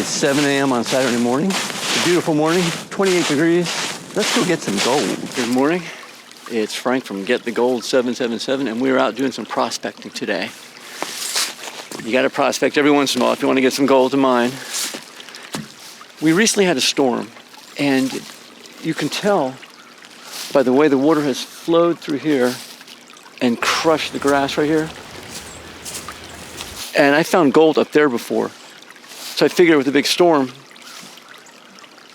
It's 7 a.m. on Saturday morning. It's a beautiful morning, 28 degrees. Let's go get some gold. Good morning. It's Frank from Get the Gold 777, and we're out doing some prospecting today. You got to prospect every once in a while if you want to get some gold to mine. We recently had a storm, and you can tell by the way the water has flowed through here and crushed the grass right here. And I found gold up there before. So I figured with a big storm,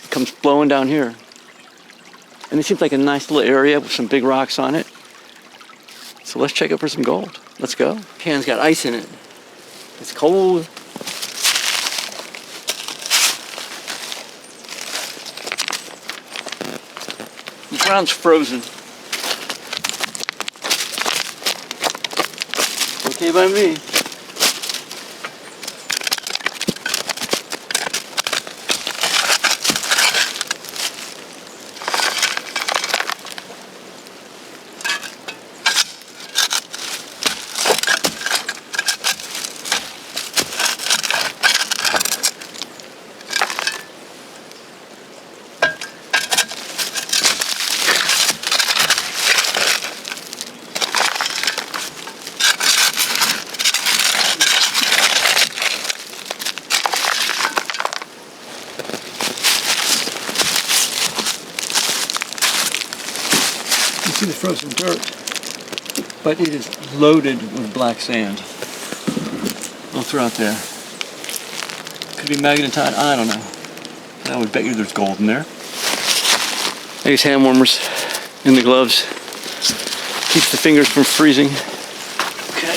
it comes flowing down here. And it seems like a nice little area with some big rocks on it. So let's check it for some gold. Let's go. Can's got ice in it. It's cold. The ground's frozen. Okay by me. See the frozen dirt, but it is loaded with black sand all throughout there. Could be magnetite, I don't know. I would bet you there's gold in there. I use hand warmers in the gloves. Keeps the fingers from freezing. Okay.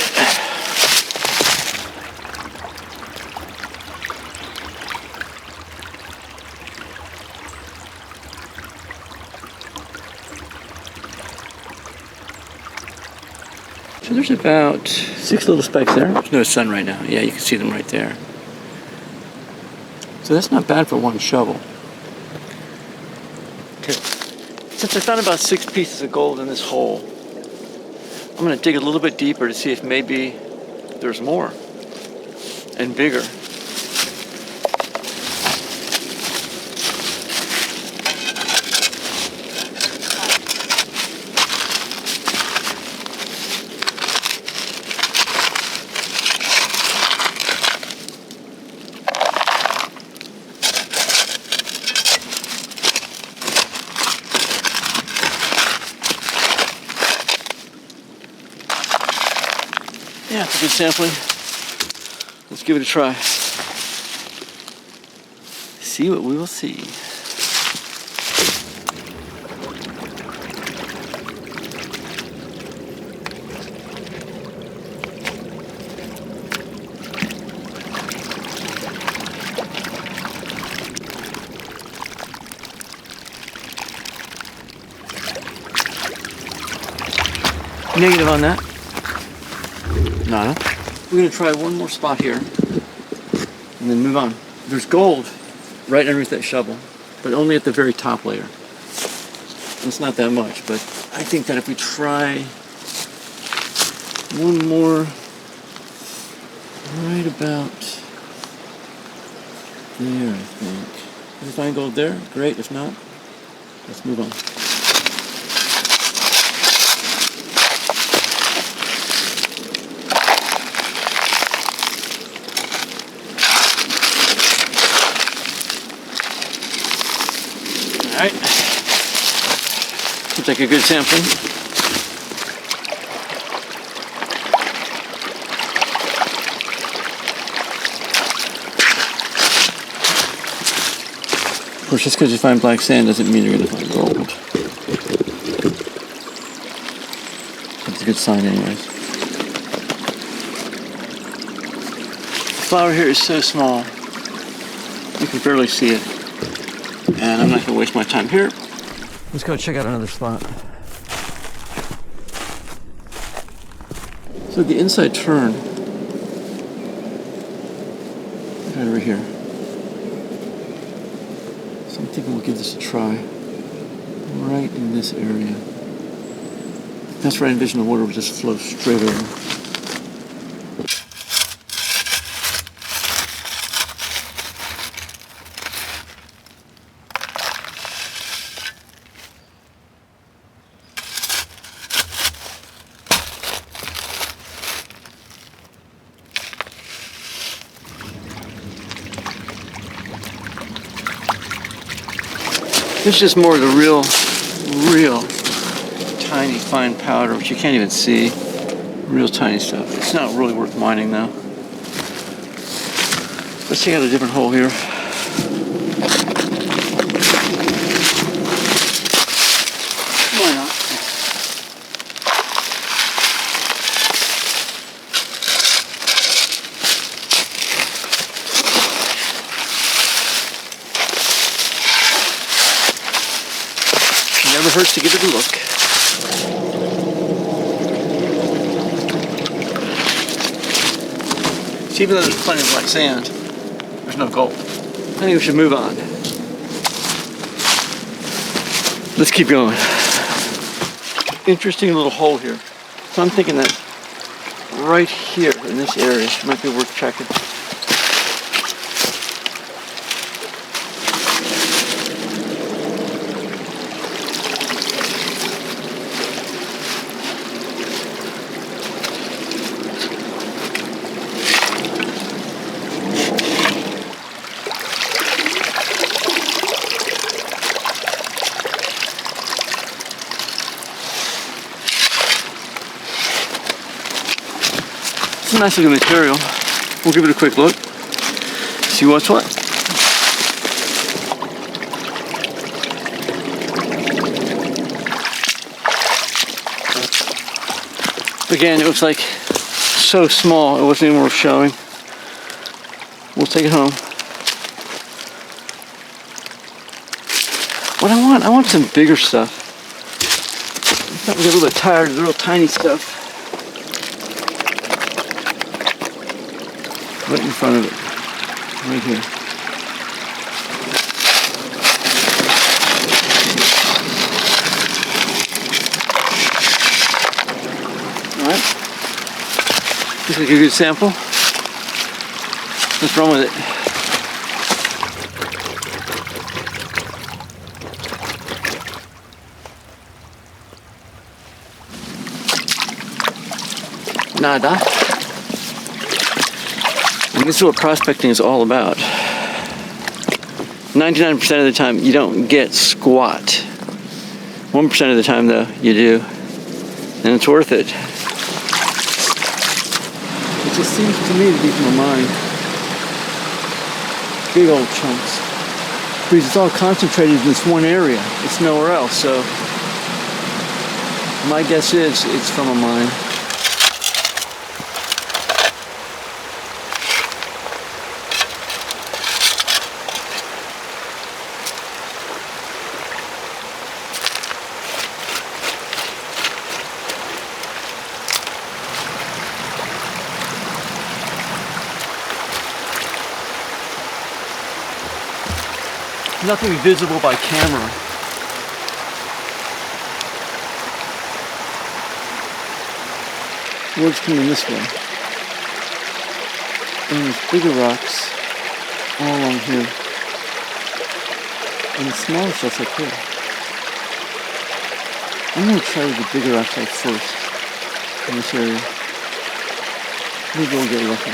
So there's about 6 little specks there. There's no sun right now. Yeah, you can see them right there. So that's not bad for one shovel. Okay. Since I found about 6 pieces of gold in this hole, I'm going to dig a little bit deeper to see if maybe there's more and bigger. Yeah, it's a good sampling. Let's give it a try. See what we will see. Negative on that. Nada. We're going to try one more spot here and then move on. There's gold right underneath that shovel, but only at the very top layer. It's not that much, but I think that if we try one more right about there, I think. If we find gold there, great. If not, let's move on. Alright, seems like a good sampling. Of course, just because you find black sand doesn't mean you're going to find gold. That's a good sign anyways. The flower here is so small, you can barely see it. And I'm not going to waste my time here. Let's go check out another spot. So the inside turn, right over here. So I'm thinking we'll give this a try. Right in this area. That's where I envision the water would just flow straight over. This is just more of the real tiny fine powder, which you can't even see. Real tiny stuff. It's not really worth mining though. Let's check out a different hole here. Why not? Never hurts to give it a look. See, even though there's plenty of black sand, there's no gold. I think we should move on. Let's keep going. Interesting little hole here. So I'm thinking that right here in this area might be worth checking. It's a nice looking material. We'll give it a quick look. See what's what. Again, it was like so small it wasn't even worth showing. We'll take it home. What I want some bigger stuff. I get a little bit tired of the real tiny stuff. Right in front of it, right here. All right, this is like a good sample. Let's run with it. Nada. And this is what prospecting is all about. 99% of the time, you don't get squat. 1% of the time, though, you do. And it's worth it. It just seems to me to be from a mine. Big old chunks. Because it's all concentrated in this one area. It's nowhere else, so my guess is it's from a mine. Nothing visible by camera. Wood's coming this way. And there's bigger rocks all along here. And the smaller stuff's up here. I'm going to try with the bigger rocks like first in this area. Maybe we'll get lucky.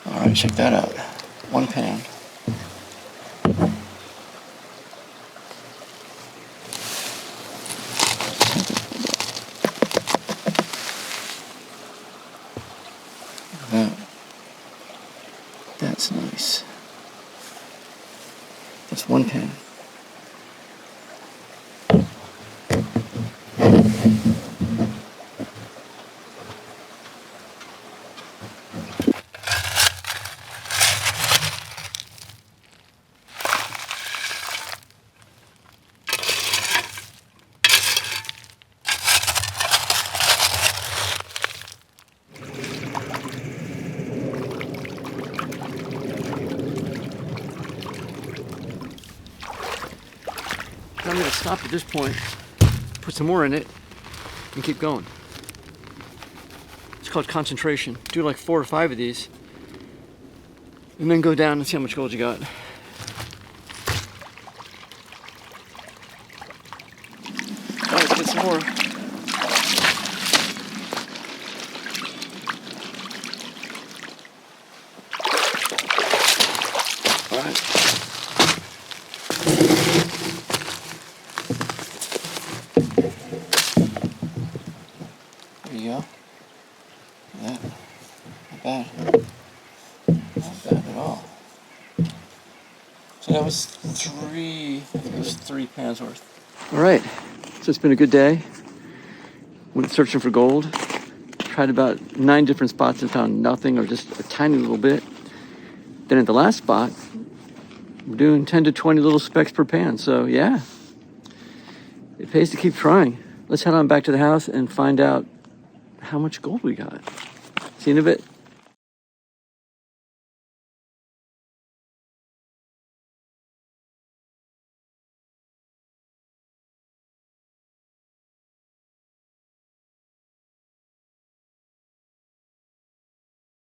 Alright, check that out. One pan. Look at that. That's nice. That's one pan. I'm going to stop at this point, put some more in it, and keep going. It's called concentration. Do like 4 or 5 of these, and then go down and see how much gold you got. All right, get some more. All right. There you go. Yeah, not bad. Not bad at all. So that was 3 pounds worth. All right, so it's been a good day. Went searching for gold. Tried about 9 different spots and found nothing or just a tiny little bit. Then at the last spot, we're doing 10 to 20 little specks per pan. So yeah, it pays to keep trying. Let's head on back to the house and find out how much gold we got. See you in a bit.